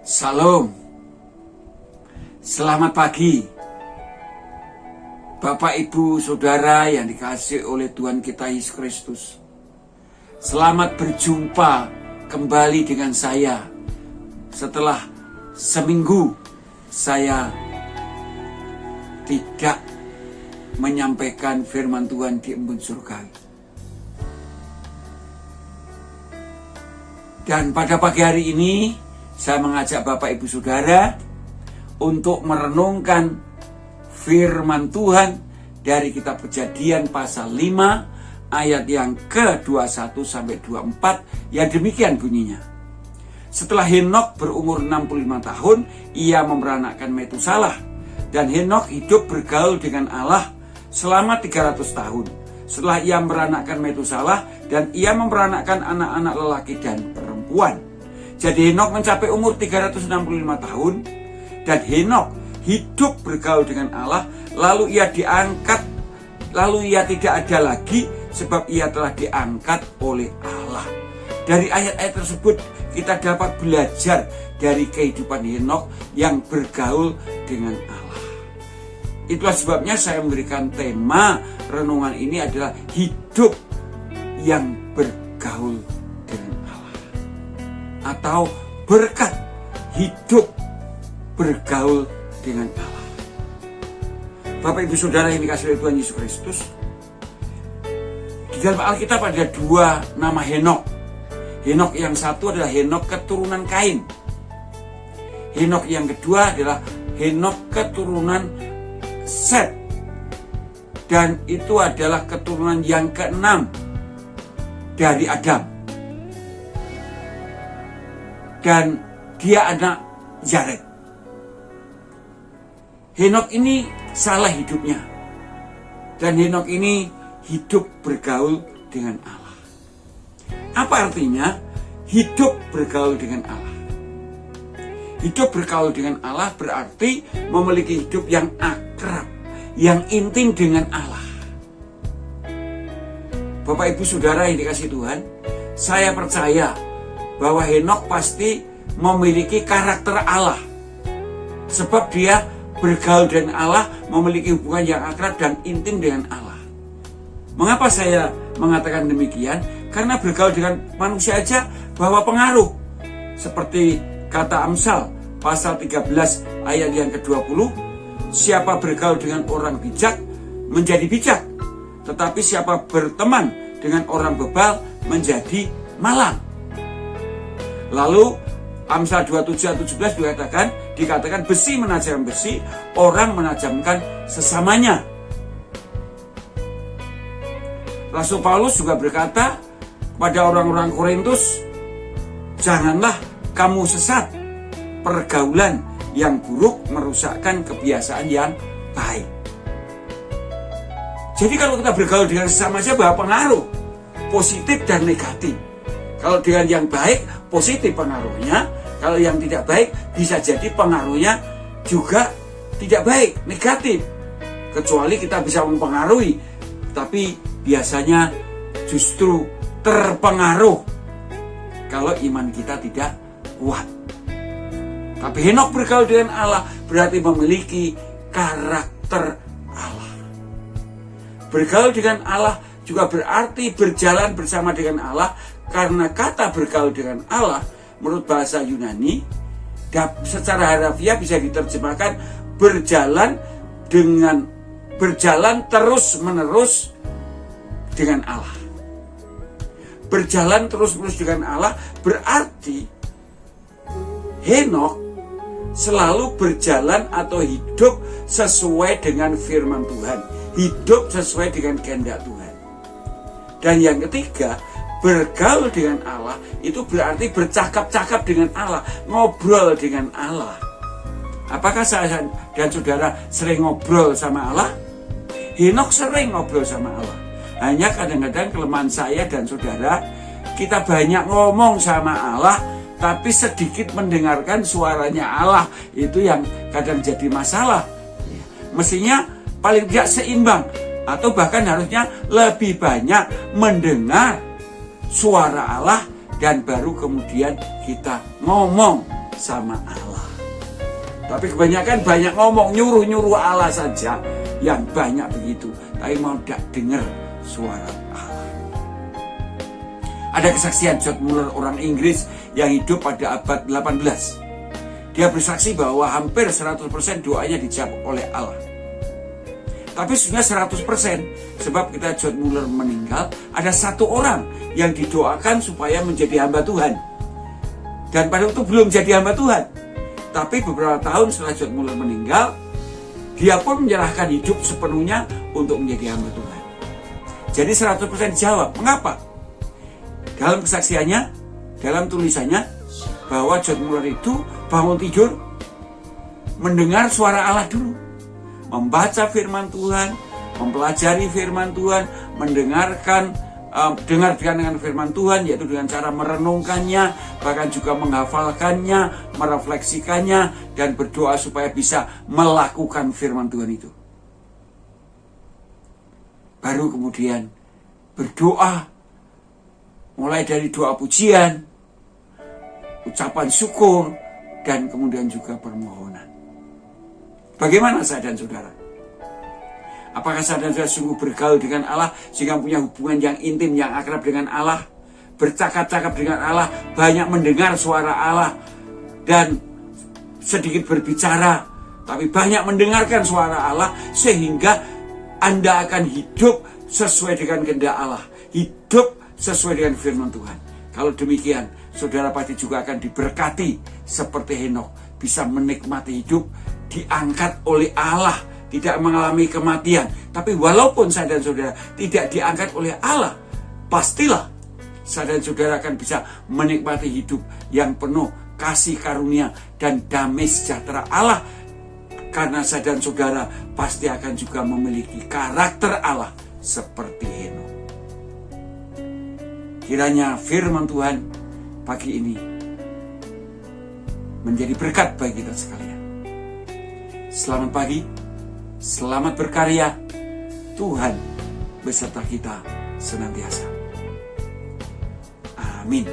Salam. Selamat pagi Bapak, Ibu, Saudara yang dikasihi oleh Tuhan kita Yesus Kristus. Selamat berjumpa kembali dengan saya. Setelah seminggu saya tidak menyampaikan firman Tuhan di embun surgawi. Dan pada pagi hari ini saya mengajak Bapak Ibu Saudara untuk merenungkan firman Tuhan dari kitab Kejadian pasal 5 ayat yang ke-21 sampai 24 yang demikian bunyinya. Setelah Henokh berumur 65 tahun, ia memperanakkan Metusalah, dan Henokh hidup bergaul dengan Allah selama 300 tahun. Setelah ia memperanakkan Metusalah, dan ia memperanakkan anak-anak lelaki dan perempuan. Jadi Henokh mencapai umur 365 tahun, dan Henokh hidup bergaul dengan Allah, lalu ia diangkat, lalu ia tidak ada lagi sebab ia telah diangkat oleh Allah. Dari ayat-ayat tersebut kita dapat belajar dari kehidupan Henokh yang bergaul dengan Allah. Itulah sebabnya saya memberikan tema renungan ini adalah hidup yang bergaul dengan Allah, atau berkat hidup bergaul dengan Allah. Bapak Ibu Saudara yang dikasihi oleh Tuhan Yesus Kristus, di dalam Alkitab ada dua nama Henokh. Henokh yang satu adalah Henokh keturunan Kain. Henokh yang kedua adalah Henokh keturunan Set. Dan itu adalah keturunan yang keenam dari Adam. Dan dia anak Yared. Henokh ini salah hidupnya. Dan Henokh ini hidup bergaul dengan Allah. Apa artinya hidup bergaul dengan Allah? Hidup bergaul dengan Allah berarti memiliki hidup yang akrab, yang intim dengan Allah. Bapak Ibu Saudara yang dikasihi Tuhan, saya percaya bahwa Henokh pasti memiliki karakter Allah. Sebab dia bergaul dengan Allah, memiliki hubungan yang akrab dan intim dengan Allah. Mengapa saya mengatakan demikian? Karena bergaul dengan manusia aja bawa pengaruh. Seperti kata Amsal pasal 13 ayat yang ke-20, siapa bergaul dengan orang bijak menjadi bijak, tetapi siapa berteman dengan orang bebal menjadi malang. Lalu Amsal 27 ayat 17 dikatakan besi menajam besi, orang menajamkan sesamanya. Rasul Paulus juga berkata pada orang-orang Korintus, janganlah kamu sesat, pergaulan yang buruk merusakkan kebiasaan yang baik. Jadi kalau kita bergaul dengan sesama saja bawa pengaruh positif dan negatif. Kalau dengan yang baik, positif pengaruhnya. Kalau yang tidak baik, bisa jadi pengaruhnya juga tidak baik, negatif. Kecuali kita bisa mempengaruhi, tapi biasanya justru terpengaruh kalau iman kita tidak kuat. Tapi Henokh bergaul dengan Allah berarti memiliki karakter Allah. Bergaul dengan Allah juga berarti berjalan bersama dengan Allah, karena kata bergaul dengan Allah menurut bahasa Yunani secara harafiah bisa diterjemahkan berjalan terus menerus dengan Allah. Berjalan terus-menerus dengan Allah berarti Henokh selalu berjalan atau hidup sesuai dengan firman Tuhan, hidup sesuai dengan kehendak Tuhan. Dan yang ketiga, bergaul dengan Allah itu berarti bercakap-cakap dengan Allah, ngobrol dengan Allah. Apakah saya dan saudara sering ngobrol sama Allah? Henokh sering ngobrol sama Allah. Hanya kadang-kadang kelemahan saya dan saudara, kita banyak ngomong sama Allah, tapi sedikit mendengarkan suaranya Allah. Itu yang kadang jadi masalah. Mestinya paling tidak seimbang, atau bahkan harusnya lebih banyak mendengar suara Allah dan baru kemudian kita ngomong sama Allah. Tapi kebanyakan banyak ngomong, nyuruh-nyuruh Allah saja. Yang banyak begitu, tapi mau tidak dengar suara Allah. Ada kesaksian George Muller, orang Inggris yang hidup pada abad 18. Dia bersaksi bahwa hampir 100% doanya dijawab oleh Allah. Tapi sebenarnya 100%, sebab kita George Muller meninggal, ada satu orang yang didoakan supaya menjadi hamba Tuhan. Dan pada waktu belum jadi hamba Tuhan. Tapi beberapa tahun setelah George Muller meninggal, dia pun menyerahkan hidup sepenuhnya untuk menjadi hamba Tuhan. Jadi 100% dijawab. Mengapa? Dalam kesaksiannya, dalam tulisannya, bahwa George Muller itu bangun tidur, mendengar suara Allah dulu, membaca firman Tuhan, mempelajari firman Tuhan, mendengarkan, dengan firman Tuhan, yaitu dengan cara merenungkannya, bahkan juga menghafalkannya, merefleksikannya, dan berdoa supaya bisa melakukan firman Tuhan itu. Baru kemudian berdoa, mulai dari doa pujian, ucapan syukur, dan kemudian juga permohonan. Bagaimana saya dan saudara? Apakah saya dan saudara sungguh bergaul dengan Allah, sehingga punya hubungan yang intim, yang akrab dengan Allah, bercakap-cakap dengan Allah, banyak mendengar suara Allah, dan sedikit berbicara, tapi banyak mendengarkan suara Allah, sehingga Anda akan hidup sesuai dengan kehendak Allah, hidup sesuai dengan firman Tuhan. Kalau demikian, saudara pasti juga akan diberkati seperti Henokh, bisa menikmati hidup, diangkat oleh Allah, tidak mengalami kematian. Tapi walaupun saya dan saudara tidak diangkat oleh Allah, pastilah saya dan saudara akan bisa menikmati hidup yang penuh kasih karunia dan damai sejahtera Allah. Karena saya dan saudara pasti akan juga memiliki karakter Allah seperti Henokh. Kiranya firman Tuhan pagi ini menjadi berkat bagi kita sekalian. Selamat pagi, selamat berkarya. Tuhan beserta kita senantiasa. Amin.